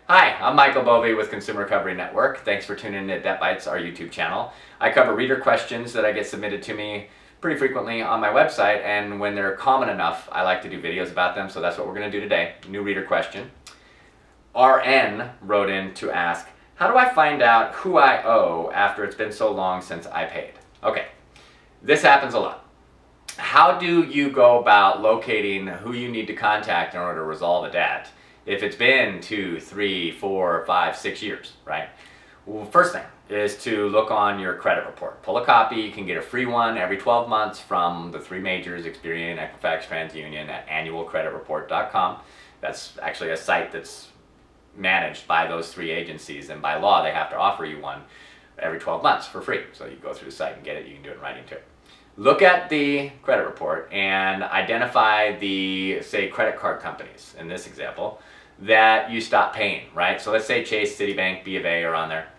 Hi, I'm Michael Bovee with Consumer Recovery Network. Thanks for tuning in to DebtBytes, our YouTube channel. I cover reader questions that I get submitted to me pretty frequently on my website, and when they're common enough, I like to do videos about them, so that's what we're going to do today. New reader question. RN wrote in to ask, how do I find out who I owe after it's been so long since I paid? Okay, this happens a lot. How do you go about locating who you need to contact in order to resolve a debt if it's been 2, 3, 4, 5, 6 years, right? Well, first thing is to look on your credit report. Pull a copy. You can get a free one every 12 months from the three majors, Experian, Equifax, TransUnion at annualcreditreport.com. That's actually a site that's managed by those three agencies, and by law they have to offer you one every 12 months for free. So you go through the site and get it. You can do it in writing too. Look at the credit report and identify the, say, credit card companies, in this example, that you stop paying, right? So let's say Chase, Citibank, B of A are on there,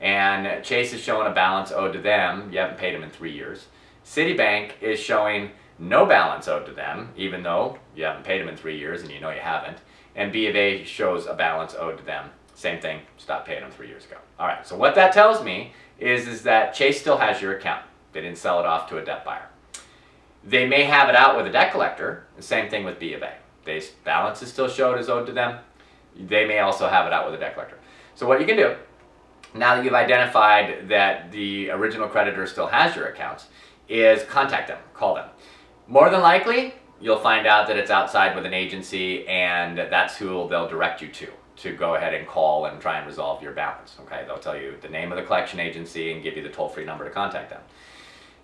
and Chase is showing a balance owed to them. You haven't paid them in 3 years. Citibank is showing no balance owed to them, even though you haven't paid them in 3 years and you know you haven't. And B of A shows a balance owed to them. Same thing, stopped paying them 3 years ago. All right, so what that tells me is that Chase still has your account. They didn't sell it off to a debt buyer. They may have it out with a debt collector. The same thing with B of A. Their balance is still showed as owed to them. They may also have it out with a debt collector. So what you can do, now that you've identified that the original creditor still has your accounts, is contact them, call them. More than likely, you'll find out that it's outside with an agency, and that's who they'll direct you to go ahead and call and try and resolve your balance. Okay, they'll tell you the name of the collection agency and give you the toll-free number to contact them.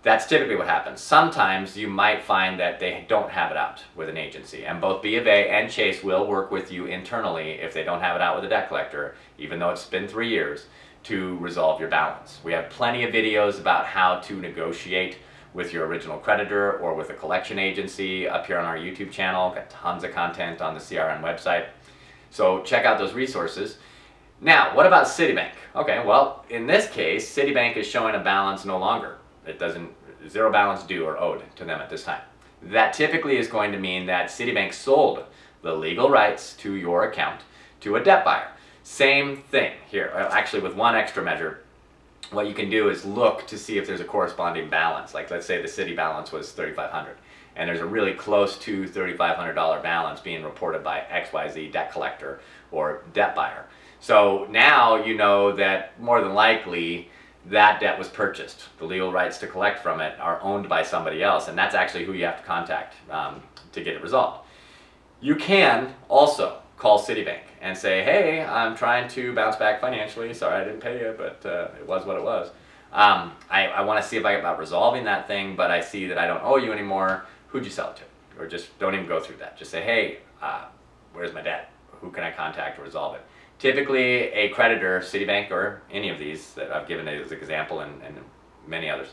That's typically what happens. Sometimes you might find that they don't have it out with an agency, and both B of A and Chase will work with you internally if they don't have it out with a debt collector, even though it's been 3 years, to resolve your balance. We have plenty of videos about how to negotiate with your original creditor or with a collection agency up here on our YouTube channel. Got tons of content on the CRN website. So check out those resources. Now, what about Citibank? Okay, well, in this case, Citibank is showing a balance no longer. It doesn't, zero balance due or owed to them at this time. That typically is going to mean that Citibank sold the legal rights to your account to a debt buyer. Same thing here, actually with one extra measure. What you can do is look to see if there's a corresponding balance. Like let's say the Citi balance was $3,500 and there's a really close to $3,500 balance being reported by XYZ debt collector or debt buyer. So now you know that more than likely that debt was purchased. The legal rights to collect from it are owned by somebody else, and that's actually who you have to contact to get it resolved. You can also call Citibank and say, hey, I'm trying to bounce back financially. Sorry I didn't pay you, but it was what it was. I want to see if I can about resolving that thing, but I see that I don't owe you anymore. Who'd you sell it to? Or just don't even go through that. Just say, hey, where's my debt? Who can I contact to resolve it? Typically, a creditor, Citibank or any of these that I've given as an example and many others,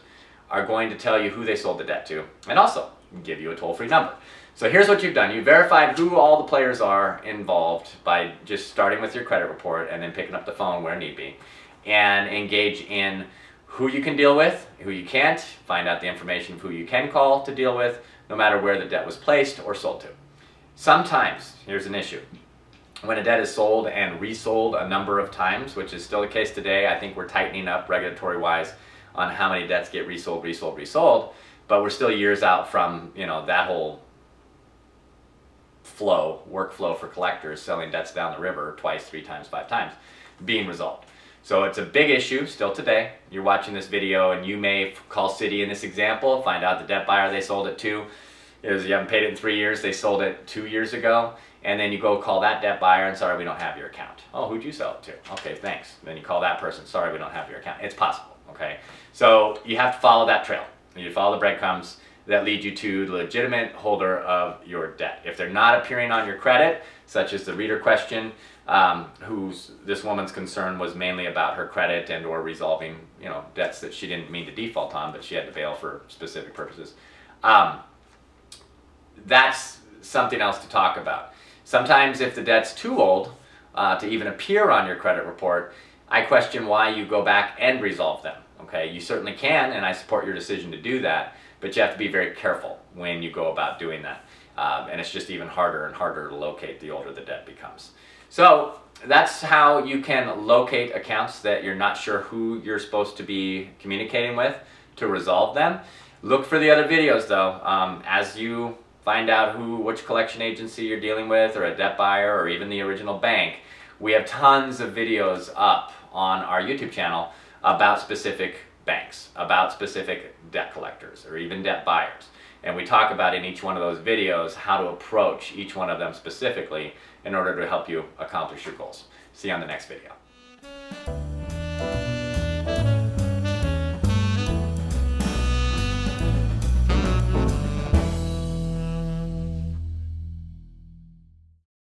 are going to tell you who they sold the debt to and also give you a toll-free number. So here's what you've done. You verified who all the players are involved by just starting with your credit report and then picking up the phone where need be and engage in who you can deal with, who you can't, find out the information of who you can call to deal with, no matter where the debt was placed or sold to. Sometimes, here's an issue. When a debt is sold and resold a number of times, which is still the case today, I think we're tightening up regulatory-wise on how many debts get resold, but we're still years out from, you know, that whole workflow for collectors selling debts down the river twice, 3 times, 5 times being resolved. So it's a big issue still today. You're watching this video and you may call Citi in this example, find out the debt buyer they sold it to is you haven't paid it in 3 years, they sold it 2 years ago, and then you go call that debt buyer and sorry, we don't have your account. Oh, who'd you sell it to? Okay, thanks. Then you call that person, sorry, we don't have your account. It's possible, okay? So you have to follow that trail. You follow the breadcrumbs that lead you to the legitimate holder of your debt. If they're not appearing on your credit, such as the reader question, this woman's concern was mainly about her credit and or resolving, you know, debts that she didn't mean to default on, but she had to bail for specific purposes. That's something else to talk about. Sometimes if the debt's too old to even appear on your credit report, I question why you go back and resolve them. Okay, you certainly can, and I support your decision to do that, but you have to be very careful when you go about doing that. And it's just even harder and harder to locate the older the debt becomes. So that's how you can locate accounts that you're not sure who you're supposed to be communicating with to resolve them. Look for the other videos though. As you find out which collection agency you're dealing with, or a debt buyer, or even the original bank, we have tons of videos up on our YouTube channel about specific banks, about specific debt collectors, or even debt buyers. And we talk about in each one of those videos how to approach each one of them specifically in order to help you accomplish your goals. See you on the next video.